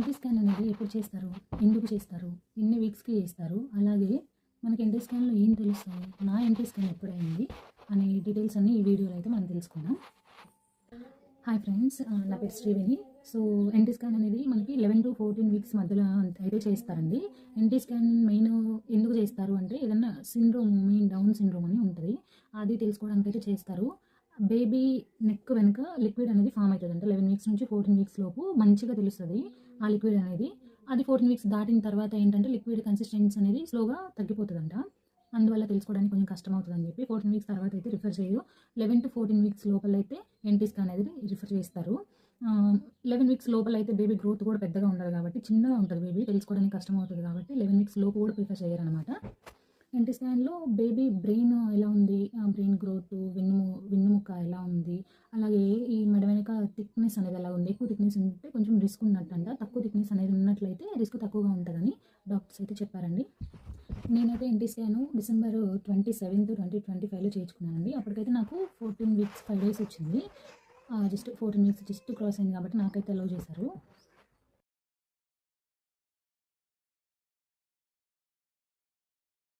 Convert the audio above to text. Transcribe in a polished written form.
NT scan అనేది ఎప్పుడు చేస్తారు, ఎందుకు చేస్తారు, ఎన్ని వీక్స్కి చేస్తారు, అలాగే మనకి ఎన్టీ స్కాన్లో ఏం తెలుస్తుంది, నా ఎన్టీ స్కాన్ ఎప్పుడైంది అనే డీటెయిల్స్ అన్నీ ఈ వీడియోలో అయితే మనం తెలుసుకుందాం. హాయ్ ఫ్రెండ్స్, నా పేరు శ్రీవేణి. సో ఎన్టీ స్కాన్ అనేది మనకి 11 to 14 వీక్స్ మధ్యలో అయితే చేస్తారండి. ఎన్టీ స్కాన్ మెయిన్ ఎందుకు చేస్తారు అంటే ఏదన్నా సిండ్రోమ్, మెయిన్ డౌన్ సిండ్రోమ్ అని ఉంటుంది, అది తెలుసుకోవడానికి అయితే చేస్తారు. బేబీ నెక్ వెనుక లిక్విడ్ అనేది ఫామ్ అవుతుంది అంటే 11 వీక్స్ నుంచి 14 వీక్స్ లోపు మంచిగా తెలుస్తుంది ఆ లిక్విడ్ అనేది. అది 14 వీక్స్ దాటిన తర్వాత ఏంటంటే లిక్విడ్ కన్సిస్టెన్సీ అనేది స్లోగా తగ్గిపోతుందంట. అందువల్ల తెలుసుకోవడానికి కొంచెం కష్టం అవుతుందని చెప్పి 14 వీక్స్ తర్వాత అయితే రిఫర్ చేయరు. 11 to 14 వీక్స్ లోపల అయితే ఎన్టీ స్కాన్ అనేది రిఫర్ చేస్తారు. 11 వీక్స్ లోపల అయితే బేబీ గ్రోత్ కూడా పెద్దగా ఉండదు కాబట్టి, చిన్నగా ఉంటుంది బేబీ, తెలుసుకోవడానికి కష్టం అవుతుంది కాబట్టి 11 వీక్స్ లోపు కూడా ప్రిఫర్ చేయరనమాట. ఎన్టీ స్కాన్లో బేబీ బ్రెయిన్ ఎలా ఉంది, బ్రెయిన్ గ్రోత్, వెన్నుముక్క ఎలా ఉంది, అలాగే ఈ మెడ వెనక థిక్నెస్ అనేది ఎలా ఉంది. ఎక్కువ థిక్నెస్ ఉంటే కొంచెం రిస్క్ ఉన్నట్టంట, తక్కువ థిక్నెస్ అనేది ఉన్నట్లయితే రిస్క్ తక్కువగా ఉంటుందని డాక్టర్స్ అయితే చెప్పారండి. నేనైతే ఎన్టీ స్కాన్ December 27th 2025లో చేయించుకున్నానండి. అప్పటికైతే నాకు 14 వీక్స్ 5 days వచ్చింది. జస్ట్ 14 వీక్స్ జస్ట్ క్రాస్ అయింది కాబట్టి నాకైతే అలౌ చేశారు.